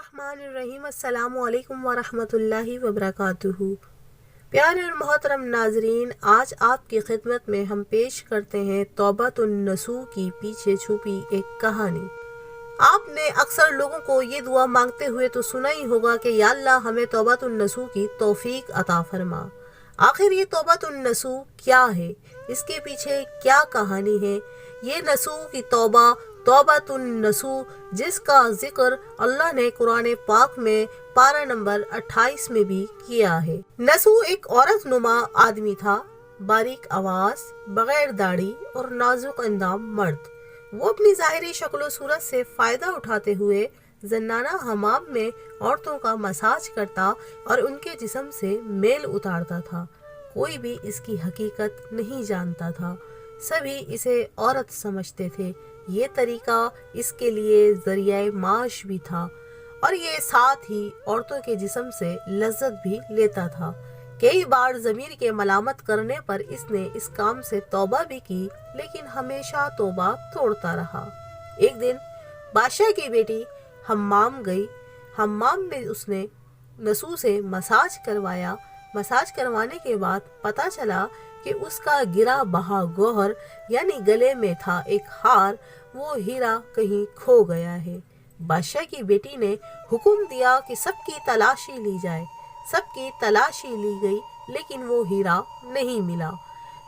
बिस्मिल्लाहिर्रहमानिर्रहीम। अस्सलामु अलैकुम वरहमतुल्लाहि वबरकातुहू। प्यारे और मोहतरम नाजरीन, आज आपकी खिदमत में हम पेश करते हैं तौबतुन नसूह की पीछे छुपी एक कहानी। आपने अक्सर लोगों को ये दुआ मांगते हुए तो सुना ही होगा कि या अल्लाह हमें तौबतुन नसूह की तौफीक अता फरमा। आखिर ये तौबतुन नसूह क्या है, इसके पीछे क्या कहानी है? ये नसूह की तौबा तौबतुन नसूह जिसका जिक्र अल्लाह ने कुरान पाक में पारा नंबर 28 में भी किया है। नसूह एक औरत नुमा आदमी था, बारीक आवाज, बगैर दाढ़ी और नाजुक अंदाम मर्द। वो अपनी ज़ाहिरी शक्ल सूरत से फायदा उठाते हुए जन्नाना हमाम में औरतों का मसाज करता और उनके जिस्म से मेल उतारता था। कोई भी इसकी हकीकत नहीं जानता था, सभी इसे औरत समझते थे। ये तरीका इसके लिए ज़रिया माश भी था और ये साथ ही औरतों के जिस्म से लज्जत भी लेता था। कई बार ज़मीर के मलामत करने पर इसने इस काम से तौबा भी की, लेकिन हमेशा तौबा तोड़ता रहा। एक दिन बादशाह की बेटी हम्माम गई। हम्माम में उसने नसूह से मसाज करवाया। मसाज करवाने के बाद पता चला कि उसका गिरा बहा गौहर यानी गले में था एक हार, वो हीरा कहीं खो गया है। बादशाह की बेटी ने हुक्म दिया कि सबकी तलाशी ली जाए। सबकी तलाशी ली गई, लेकिन वो हीरा नहीं मिला।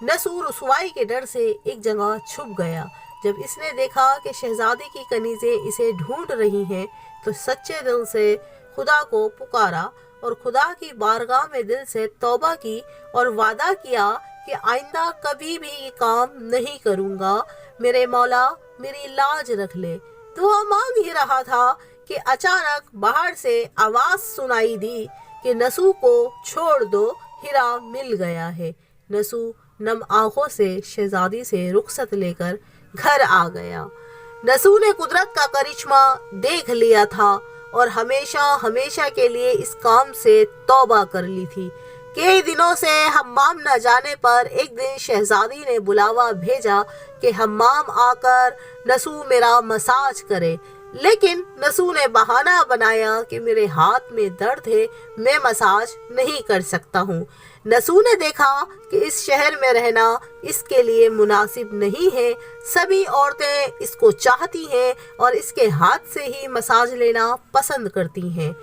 नसूह रुसवाई के डर से एक जगह छुप गया। जब इसने देखा कि शहजादी की कनीज़ें इसे ढूंढ रही हैं, तो सच्चे दिल से खुदा को पुकारा और खुदा की बारगाह में दिल से तौबा की और वादा किया कि आइंदा कभी भी ये काम नहीं करूँगा। मेरे मौला मेरी लाज रख ले। दुआ मांग ही रहा था कि अचानक बाहर से आवाज सुनाई दी कि नसूह को छोड़ दो, हीरा मिल गया है। नसूह नम आंखों से शहजादी से रुखसत लेकर घर आ गया। नसूह ने कुदरत का करिश्मा देख लिया था और हमेशा हमेशा के लिए इस काम से तौबा कर ली थी। कई दिनों से हम्माम न जाने पर एक दिन शहजादी ने बुलावा भेजा कि हम्माम आकर नसूह मेरा मसाज करे, लेकिन नसूह ने बहाना बनाया कि मेरे हाथ में दर्द है, मैं मसाज नहीं कर सकता हूँ। नसूह ने देखा कि इस शहर में रहना इसके लिए मुनासिब नहीं है। सभी औरतें इसको चाहती हैं और इसके हाथ से ही मसाज लेना पसंद करती हैं।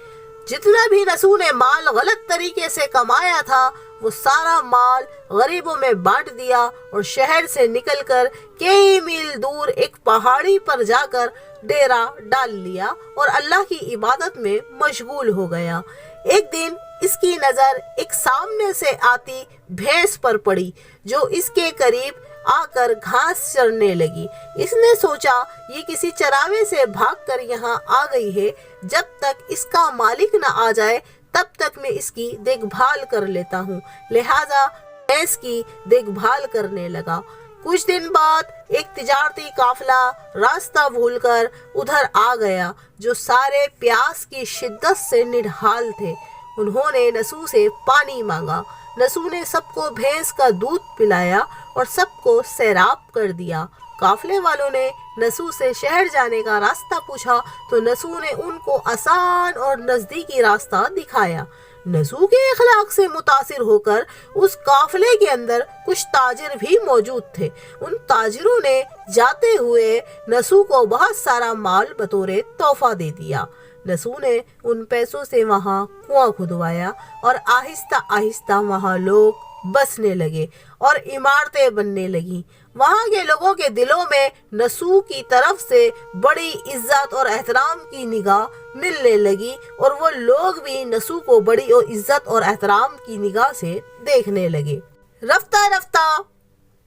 जितना भी नसूह ने माल गलत तरीके से कमाया था, वो सारा माल गरीबों में बांट दिया और शहर से निकलकर कई मील दूर एक पहाड़ी पर जाकर डेरा डाल लिया और अल्लाह की इबादत में मशगूल हो गया। एक दिन इसकी नज़र एक सामने से आती भैंस पर पड़ी, जो इसके करीब आकर घास चरने लगी। इसने सोचा ये किसी चरावे से भागकर यहाँ आ गई है, जब तक इसका मालिक न आ जाए तब तक मैं इसकी देखभाल कर लेता हूँ। लिहाजा भैंस की देखभाल करने लगा। कुछ दिन बाद एक तिजारती काफिला रास्ता भूलकर उधर आ गया, जो सारे प्यास की शिद्दत से निढाल थे। उन्होंने नसूह से पानी मांगा। नसूह ने सबको भैंस का दूध पिलाया और सबको सैराब कर दिया। काफिले वालों ने नसूह से शहर जाने का रास्ता पूछा तो नसूह ने उनको आसान और नजदीकी रास्ता दिखाया। नसूह के अखलाक से मुतासिर होकर उस काफिले के अंदर कुछ ताजिर भी मौजूद थे। उन ताजिरों ने जाते हुए नसूह को बहुत सारा माल बतौरे तोहफा दे दिया। नसूह ने उन पैसों से वहाँ कुआं खुदवाया और आहिस्ता आहिस्ता वहाँ लोग बसने लगे और इमारतें बनने लगी। वहाँ के लोगों के दिलों में नसूह की तरफ से बड़ी इज्जत और एहतराम की निगाह मिलने लगी और वो लोग भी नसूह को बड़ी इज्जत और एहतराम की निगाह से देखने लगे। रफ्ता रफ्ता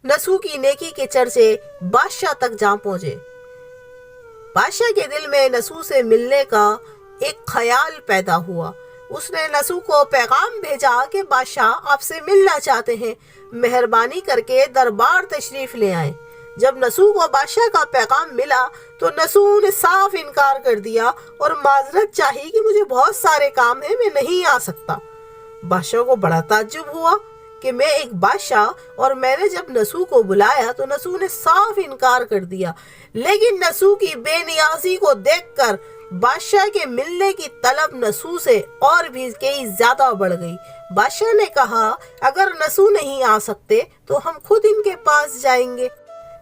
नसूह की नेकी के चर्चे बादशाह तक जा पहुँचे। बादशाह के दिल में नसूह से मिलने का एक ख्याल पैदा हुआ। उसने नसूह को पैगाम भेजा कि बादशाह आपसे मिलना चाहते हैं, मेहरबानी करके दरबार तशरीफ ले आए। जब नसूह को बादशाह का पैगाम मिला तो नसूह ने साफ इनकार कर दिया और माजरत चाही कि मुझे बहुत सारे काम हैं, मैं नहीं आ सकता। बादशाह को बड़ा ताज्जुब हुआ कि मैं एक बादशाह और मैंने जब नसूह को बुलाया तो नसूह ने साफ इनकार कर दिया। लेकिन नसूह की बेनियाजी को देखकर بادشاہ کے ملنے کی طلب نسو سے اور بھی کئی زیادہ بڑھ گئی۔ بادشاہ نے کہا اگر نسو نہیں آ سکتے تو ہم خود ان کے پاس جائیں گے۔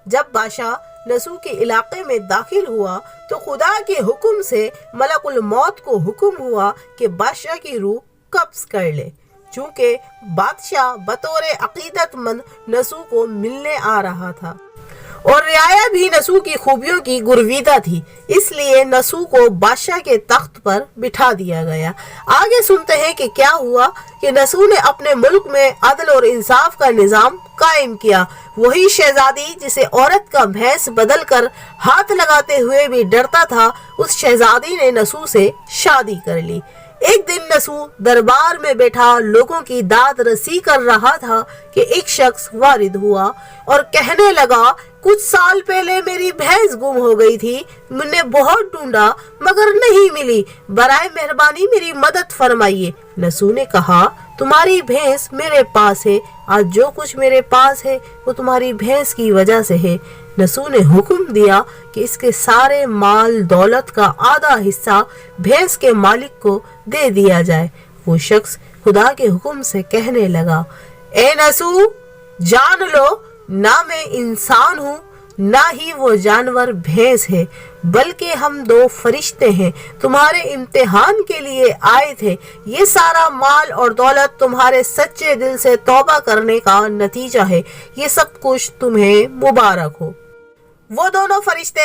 جب بادشاہ نسو کے علاقے میں داخل ہوا تو خدا کے حکم سے ملک الموت کو حکم ہوا کہ بادشاہ کی روح قبض کر لے، چونکہ بادشاہ بطور عقیدت مند نسو کو ملنے آ رہا تھا اور رعایا بھی نسو کی خوبیوں کی گرویدہ تھی، اس لیے نسو کو بادشاہ کے تخت پر بٹھا دیا گیا۔ آگے سنتے ہیں کہ کیا ہوا کہ نسو نے اپنے ملک میں عدل اور انصاف کا نظام قائم کیا۔ وہی شہزادی جسے عورت کا بھیس بدل کر ہاتھ لگاتے ہوئے بھی ڈرتا تھا، اس شہزادی نے نسو سے شادی کر لی۔ ایک دن نسو دربار میں بیٹھا لوگوں کی داد رسی کر رہا تھا کہ ایک شخص وارد ہوا اور کہنے لگا کچھ سال پہلے میری بھینس گم ہو گئی تھی، میں نے بہت ڈھونڈا مگر نہیں ملی، برائے مہربانی میری مدد فرمائیے۔ نسو نے کہا تمہاری بھینس میرے پاس ہے، آج جو کچھ میرے پاس ہے وہ تمہاری بھینس کی وجہ سے ہے۔ نسو نے حکم دیا کہ اس کے سارے مال دولت کا آدھا حصہ بھینس کے مالک کو دے دیا جائے۔ وہ شخص خدا کے حکم سے کہنے لگا اے نسو جان لو نہ میں انسان ہوں نہ ہی وہ جانور بھینس ہے، بلکہ ہم دو فرشتے ہیں، تمہارے امتحان کے لیے آئے تھے۔ یہ سارا مال اور دولت تمہارے سچے دل سے توبہ کرنے کا نتیجہ ہے، یہ سب کچھ تمہیں مبارک ہو۔ وہ دونوں فرشتے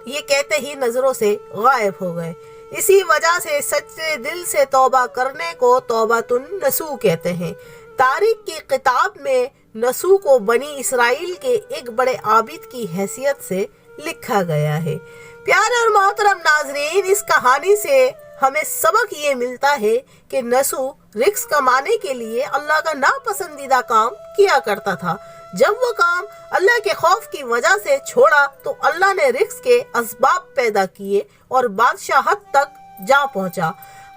یہ کہتے ہی نظروں سے غائب ہو گئے۔ اسی وجہ سے سچے دل سے توبہ کرنے کو توبۃ النسو کہتے ہیں۔ تاریخ کی کتاب میں نسو کو بنی اسرائیل کے ایک بڑے عابد کی حیثیت سے لکھا گیا ہے۔ پیارے اور محترم ناظرین، اس کہانی سے ہمیں سبق یہ ملتا ہے کہ نسو رزق کمانے کے لیے اللہ کا ناپسندیدہ کام کیا کرتا تھا۔ جب وہ کام اللہ کے خوف کی وجہ سے چھوڑا تو اللہ نے رزق کے اسباب پیدا کیے اور بادشاہت تک جا پہنچا۔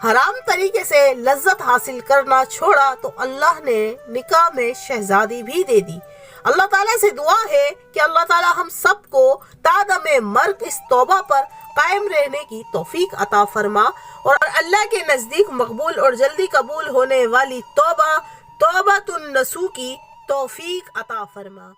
حرام طریقے سے لذت حاصل کرنا چھوڑا تو اللہ نے نکاح میں شہزادی بھی دے دی۔ اللہ تعالیٰ سے دعا ہے کہ اللہ تعالیٰ ہم سب کو تادم مرگ اس توبہ پر قائم رہنے کی توفیق عطا فرما اور اللہ کے نزدیک مقبول اور جلدی قبول ہونے والی توبۃ النسو کی توفیق عطا فرما۔